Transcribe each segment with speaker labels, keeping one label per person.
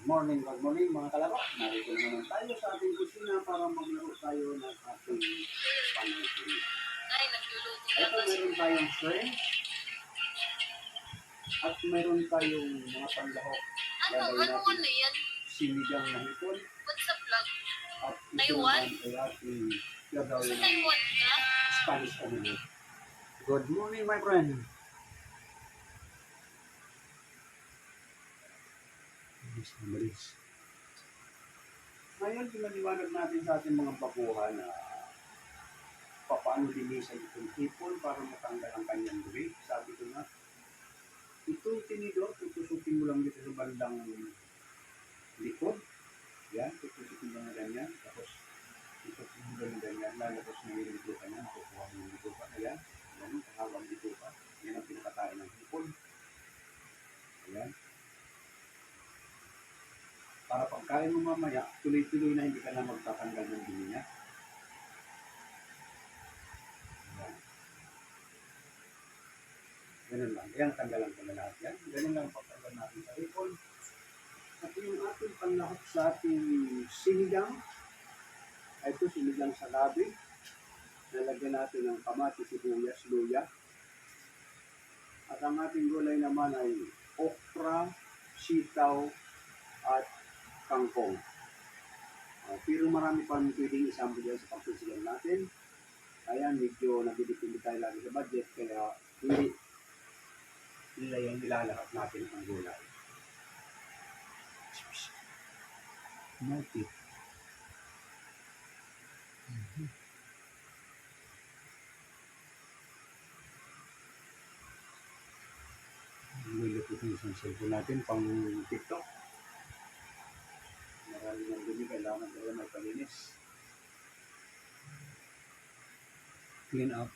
Speaker 1: Good morning mga kalaro. Narito naman tayo sa ating kusina para maglaro tayo ng ating panangkin.
Speaker 2: Ay, nagluluto na
Speaker 1: Ito
Speaker 2: kasi.
Speaker 1: meron tayong shrimp at meron tayong mga panlahok. Gagawin natin
Speaker 2: Yan?
Speaker 1: sinigang na hipon
Speaker 2: What's up, vlog?
Speaker 1: at ito
Speaker 2: Taiwan?
Speaker 1: naman ay ating
Speaker 2: Sa
Speaker 1: gagawin ng
Speaker 2: Taiwan ka?
Speaker 1: Spanish omelette. Good morning my friend. Malis. Ngayon, pinaliwanag natin sa ating mga baguhan na paano linisan itong hipon para matanggal ang kanyang dumi. Sabi ko nga, itong tinidor, tutusukin mo lang dito sa bandang likod. Yan, tutusukin mo na ganyan. Tapos, tutusukin mo lang ganyan. Lalabas mo yung dito ka niya. Nakukuha mo yung dito ka. Ayan, ganun, kahawang dito ka. Yan ang pinakatain ng hipon. Ayan. Para pagkain mo mamaya, tuloy-tuloy na hindi ka na magtatanggal ng dumi niya. Ganun lang. Yan, tanggalan ko na lahat yan. Ganun lang pagtanggal natin sa hipon. At yung ating panlahok sa ating sinigang, ay ito sinigang sa gabi. Nalagyan natin ng kamatis, sibuyas, luya. At ang ating gulay naman ay okra, sitaw, at kangkong. Pero marami pa pwedeng isama dyan sa pagsusigang natin. Kaya medyo nagdidipindi tayo lagi sa budget. Kaya hindi nila yung nilalahat natin ang gulay. Noted. Nilipot yung isang cellphone natin pang TikTok. Marami ng dumi, kailangan talaga may palinis. Clean up.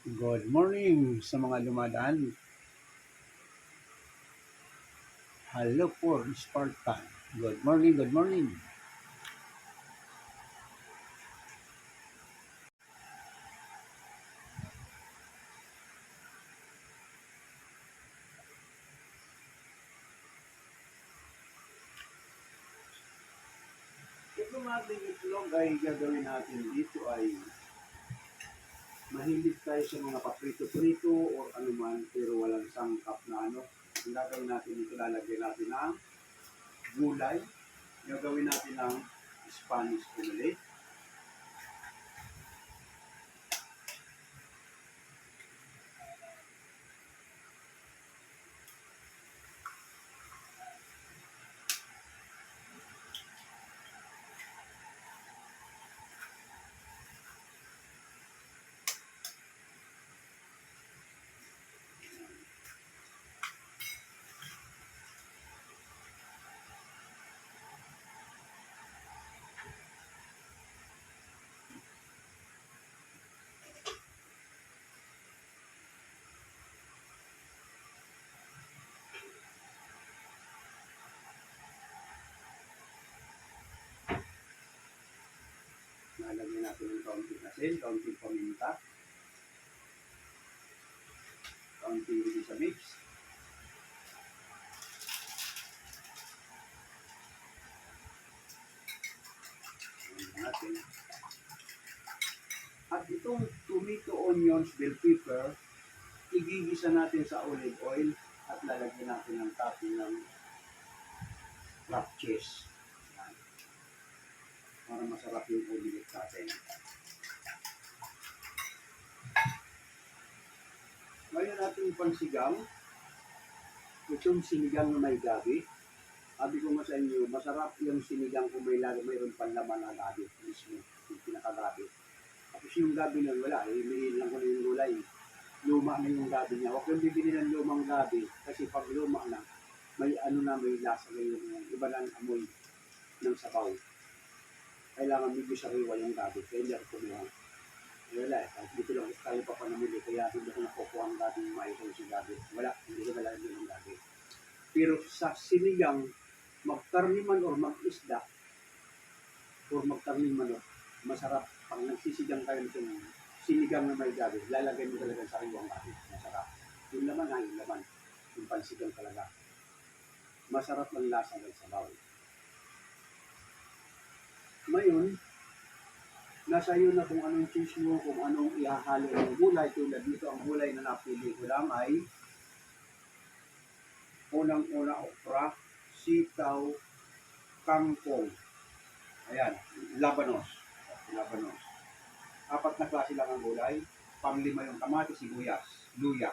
Speaker 1: Good morning sa mga lumadaan. Hello for Spartan. Good morning, good morning. Itong ating itlog ay gagawin natin dito ay mahilig tayo sa mga paprito-prito o anuman pero walang sangkap na ano. Ang gagawin natin dito, lalagyan natin ng gulay. Gagawin natin ng Spanish omelette. Nalagyan natin ng kaunting asin, kaunting paminta, kaunting sa mix. Natin. At itong tomato, onions, bell pepper, igigisa natin sa olive oil at lalagyan natin ng topping ng black cheese. Para masarap yung omelette natin. Ngayon natin pansigang. Itong sinigang na may gabi. Sabi ko nga sa inyo, masarap yung sinigang kung may mayroon panlaman na gabi. Mismo, yung pinakagabi. Tapos yung gabi nun, wala. Hilihin lang ko na yung gulay. Luma na yung gabi niya. Huwag yung bibili ng lumang gabi. Kasi pag luma na, may ano na, may lasa ngayon. Iba na ang amoy ng sabaw. Kailangan medyo sariwa yung gabi. Kaya hindi ako kumuha. Wala eh. Kahit dito lang tayo pa panamuli. Kaya hindi ko nakukuha ang gabi yung maayos yung gabi. Wala. Hindi ko nalagyan yung gabi. Pero sa sinigang, magkarni man o mag-isda, or magkarni man o, masarap. Pag nagsisigang kayo ng sinigang na may gabi, lalagay mo talaga sa sariwang gabi. Masarap. Yung laman na yung laman. Yung pansigang talaga. Masarap ang lasa ng sabaw. Ngayon, nasa iyo na kung anong choose mo, kung anong ihahalo ng gulay. Tulad dito, ang gulay na napili ko lang ay unang-una okra, sitaw, kangkong. Ayan, labanos. Labanos. 4 na klase lang ang gulay. Pang-5 yung kamatis, sibuyas, luya.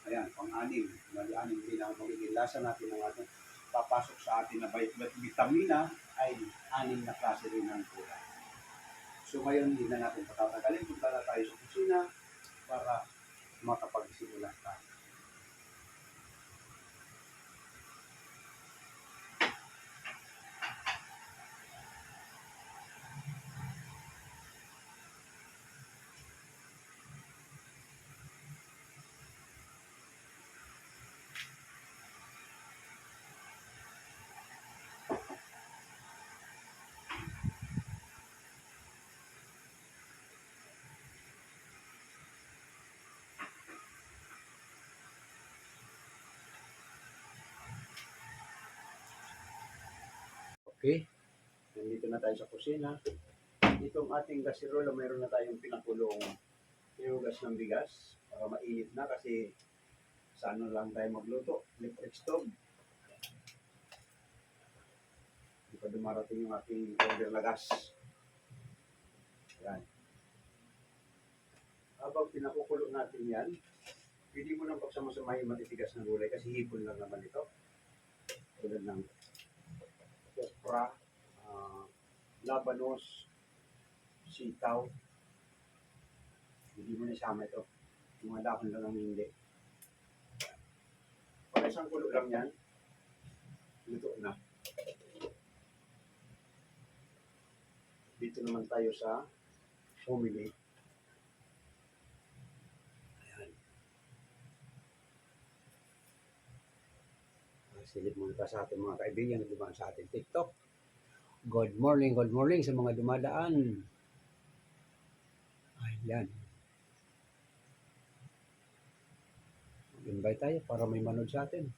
Speaker 1: Ayan, pang-6. Mali-6 din ang magiging lasa natin ng ating papasok sa atin na vitamina ay 6 na klase rin ng gulay. So ngayon, hindi na natin patatagalin. Punta na tayo sa kusina para makapagsimula tayo. Okay, nandito na tayo sa kusina. Itong ating gasirola, mayroon na tayong pinakulong gas ng bigas para mainit na kasi sa ano lang tayo magluto, electric stove. Hindi pa dumarating yung ating order na gas. Yan. Habang pinakukulo natin yan, pwede mo nang pagsama-samahin matitigas na gulay kasi hipon lang naman ito. Tulad ng okra, labanos, sitaw. Hindi mo na isama ito. Yung mga dahon lang ang hindi. Pag isang kulo lang yan, luto na. Dito naman tayo sa hominy. Ayan. Silip muna tayo sa ating mga kaibigan na dumaan sa ating TikTok. Good morning sa mga dumadaan. Ayan. Invite tayo para may manood sa atin.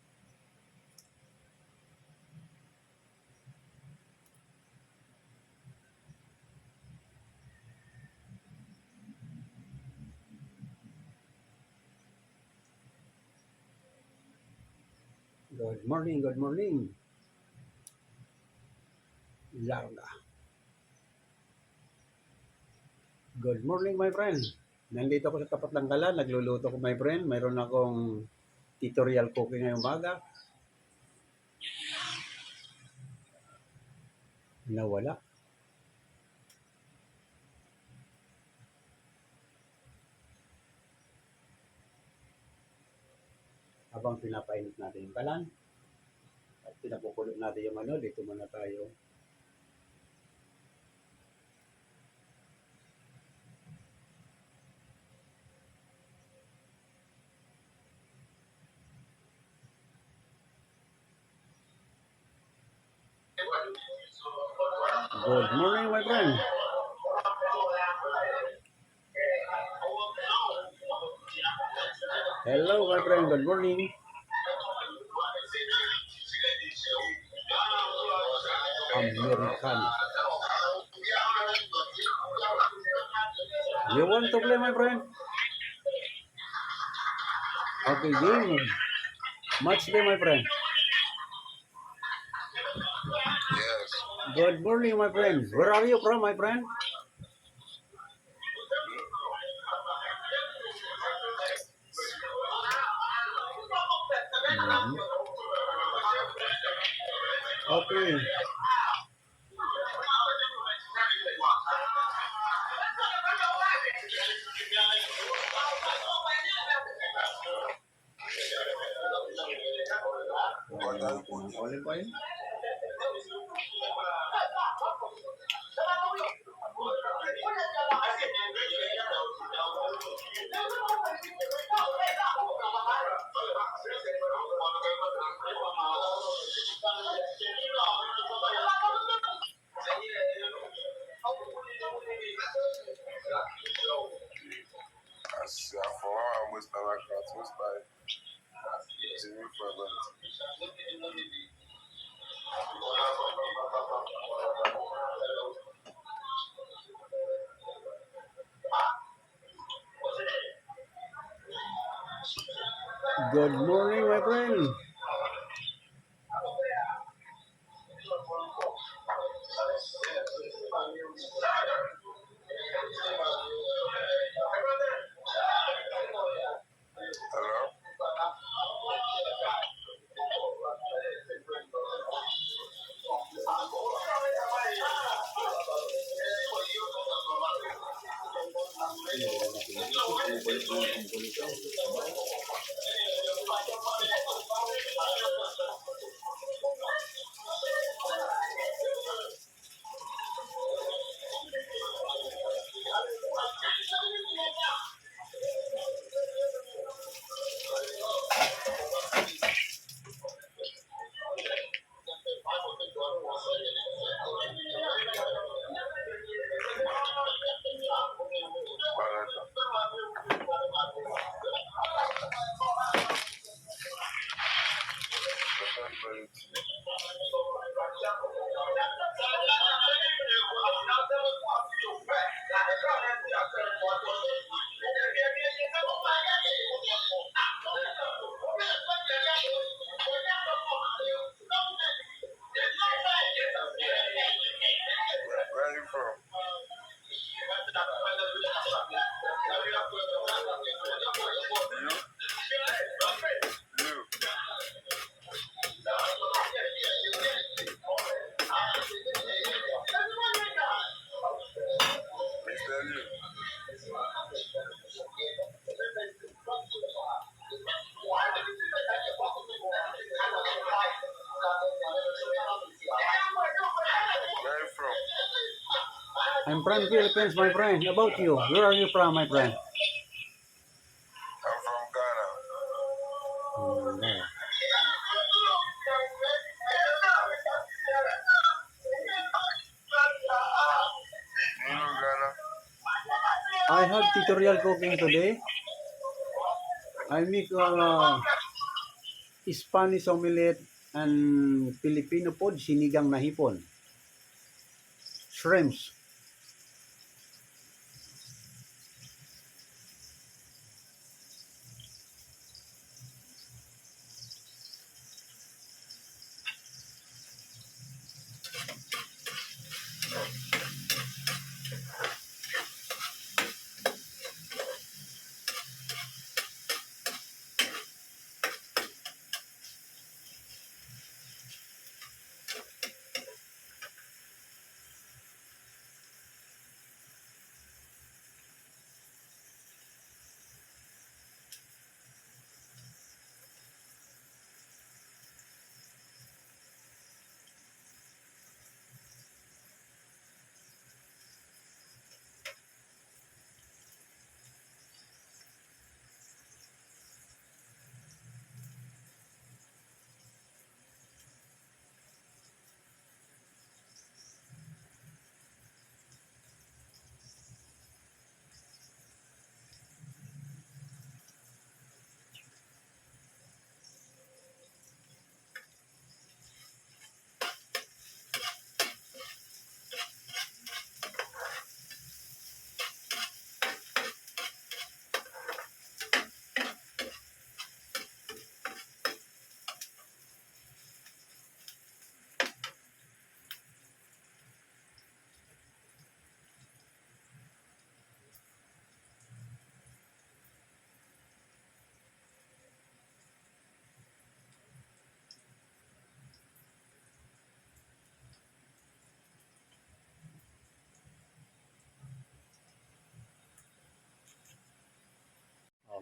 Speaker 1: Good morning. Larga. Good morning, my friend. Nandito ako sa tapat ng kalan, nagluluto ko, my friend. Mayroon akong tutorial cooking ngayong umaga. Nawala. Habang pinapainit natin yung kalan, at pinapukulo natin yung ano, dito muna tayo. Good morning, my friend. Hello, my friend. Good morning. Americano. You want to play, my friend? Okay, game. Match day, my friend.
Speaker 3: Yes.
Speaker 1: Good morning, my friend. Where are you from, my friend? Okay. All point.
Speaker 3: West Caracas, West by Jimmy Fabant.
Speaker 1: Good morning, my friend.
Speaker 3: Hello? Where are you from? You? You? Mr. You? Where are you from?
Speaker 1: I'm from Philippines, my friend. About you? Where are you from, my friend?
Speaker 3: I'm from Ghana.
Speaker 1: No.
Speaker 3: You know Ghana?
Speaker 1: I have tutorial cooking today. I make Spanish omelette and Filipino food, sinigang na hipon. Shrimps.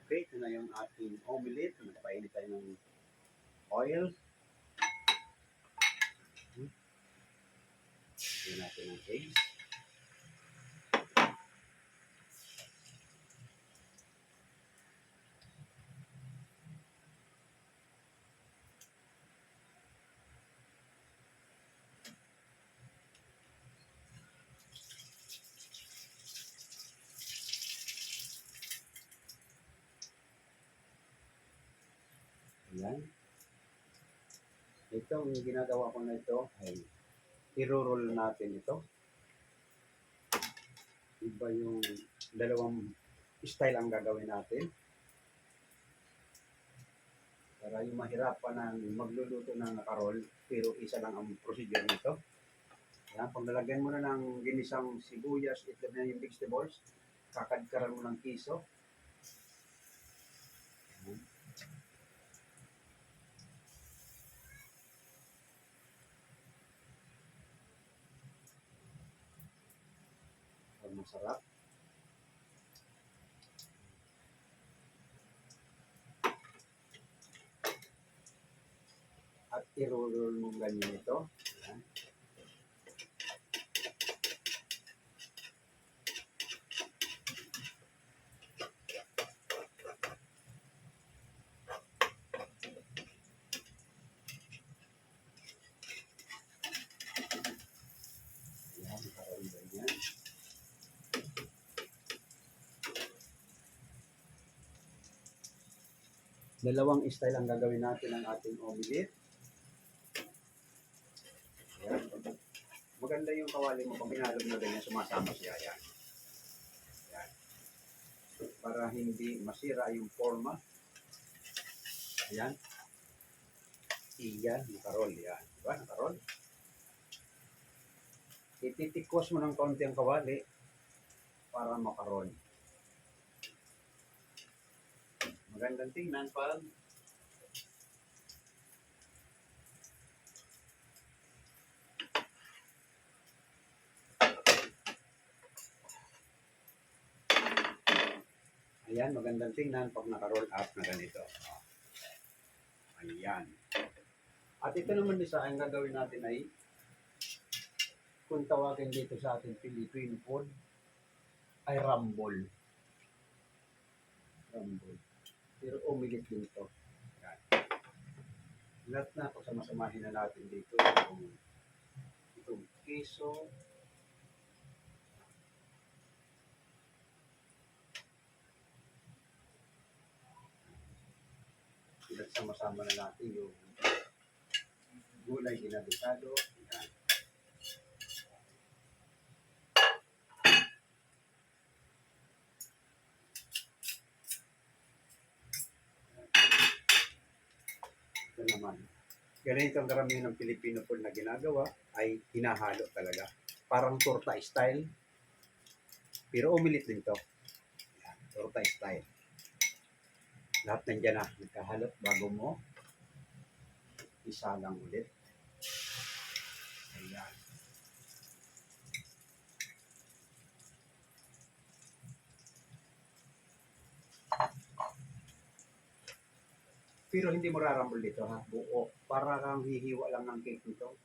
Speaker 1: Okay, ito na yung ating omelette. Nagpainit tayo ng oil. Lagyan natin ng eggs. Yan. Itong ginagawa ko na ito ay i-roll natin ito. Iba yung dalawang style ang gagawin natin. Para yung mahirapan ng magluluto ng nakaroll, pero isa lang ang procedure nito. Yan, pag nalagyan mo na ng ginisang sibuyas, itlog na yung vegetables, kakadkaran mo ng kiso. Yan. Para masarap. At i-roll mo ganyan ito. Yan. Yan, parang ganyan. Dalawang style ang gagawin natin ng ating omelet. Yan. Maganda yung kawali mo pag binalog na ganyan, sumasama siya. Yan. Yan. Para hindi masira yung forma. Ayan. Iyan, nakarol. Yan. Diba? Nakarol. Ititikos mo ng konti ang kawali para makarol. Magandang tingnan pag ayan, magandang tingnan pag naka-roll up na ganito. Ayan. At ito naman isa, ang gagawin natin ay kung tawagin dito sa ating Filipino food ay rumble. Rumble. Pero omelet din ito. Ayan. Lahat na, pagsama-samahin na natin dito itong keso. Pinagsama-sama na natin yung gulay ginabisado. Ayan. Ito naman. Ganito ang karamihan ng Filipino food na ginagawa ay hinahalo talaga. Parang torta style. Pero umilit din to. Ayan, torta style. Lahat nandiyan na. Nagkahalot bago mo isa lang ulit. Ayan. Pero hindi mo rarambol dito ha. Buo. Para kang hihiwa lang ng cake nito.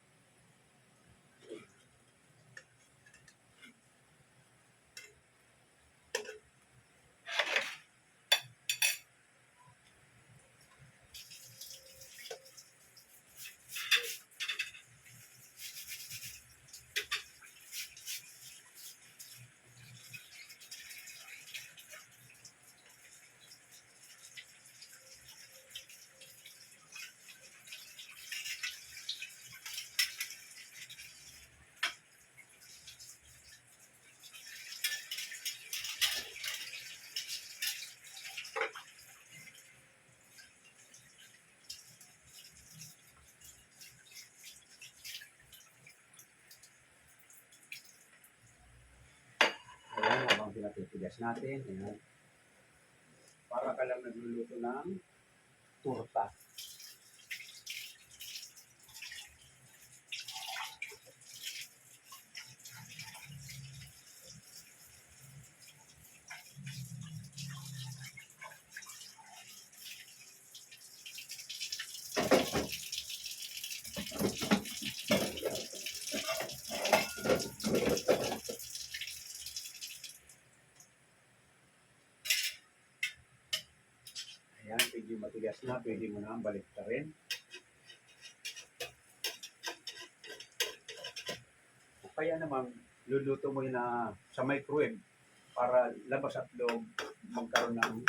Speaker 1: Ayan, habang pinatitigas natin. Ayan. Para ka lang nagluluto ng turta. Ayan, medyo matigas na. Pwede mo na balik ka rin. Kaya naman, luluto mo yun na sa microwave para labas at loob magkaroon ng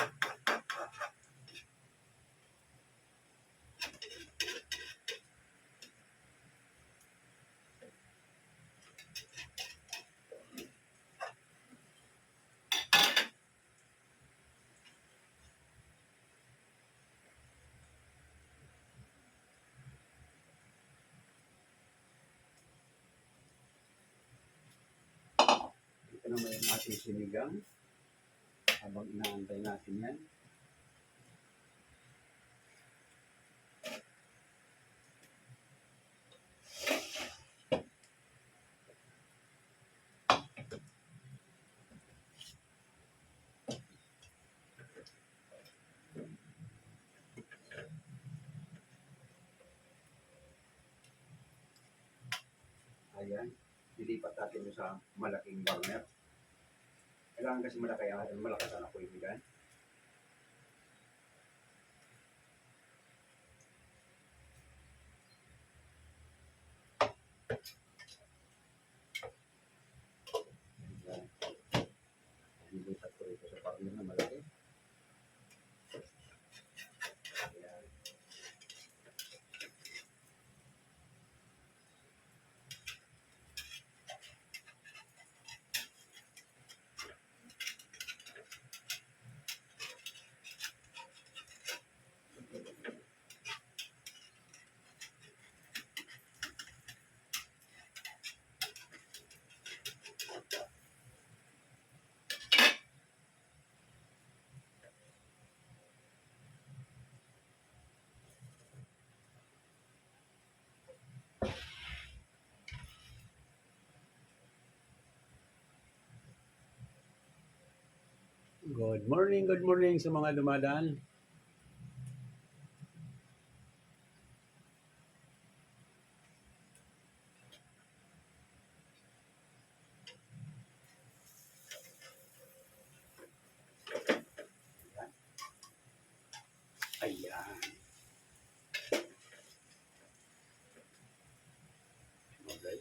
Speaker 1: naman yung ating sinigang. Habang inaantay natin yan. Ayan. Dilipat natin sa malaking burner. Kailangan kasi malakas ang apoy nila. Ayan. Dilipat ko ito sa burner na malaki. Ayan. Good morning sa mga dumadaan. Ayan. Okay.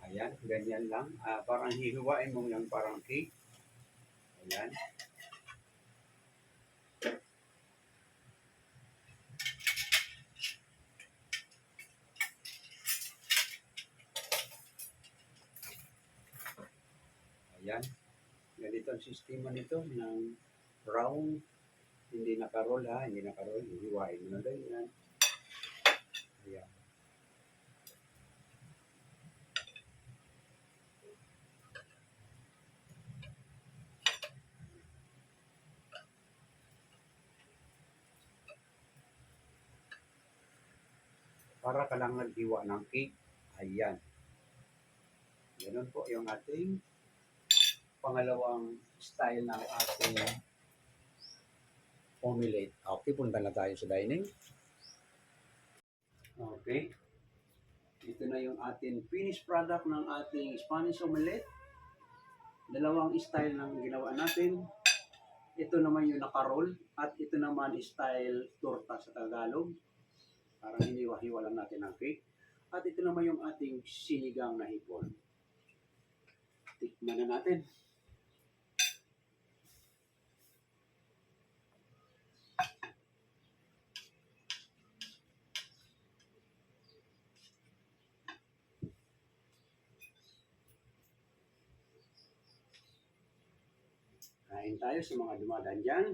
Speaker 1: Ayan, ganyan lang. Parang hihiwain mo yung parang cake. Ayan. Ayan. Ganito ang sistema nito ng round. Hindi nakaroll ha, hindi nakaroll. Hihiwain mo na ganyan. Ayan. Para ka lang naghiwa ng cake. Ayan. Ganun po yung ating pangalawang style ng ating omelette. Okay, punta na tayo sa dining. Okay. Ito na yung ating finished product ng ating Spanish omelette. Dalawang style ng ginawa natin. Ito naman yung naka-roll at ito naman style torta sa Tagalog. Parang hiniwa-hiwa lang natin ang cake. At ito naman yung ating sinigang na hipon. Tikman na natin. Kain tayo sa mga dumadaan dyan.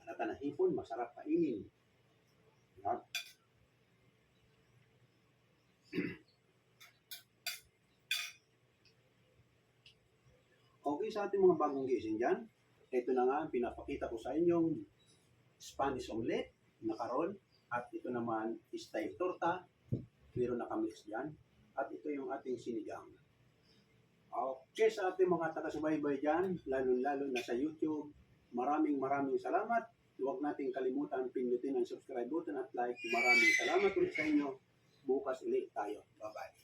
Speaker 1: Talata na hipon, masarap kainin. Yan. sa ating mga bagong gising dyan, ito na nga ang pinapakita ko sa inyong Spanish omelette na karon. At ito naman is type torta. Pero nakamix dyan. At ito yung ating sinigang. Okay, sa ating mga taga-subaybay dyan, lalo-lalo na sa YouTube, maraming salamat. Huwag nating kalimutan pindutin ang subscribe button at like. Maraming salamat ulit sa inyo. Bukas ulit tayo. Bye-bye.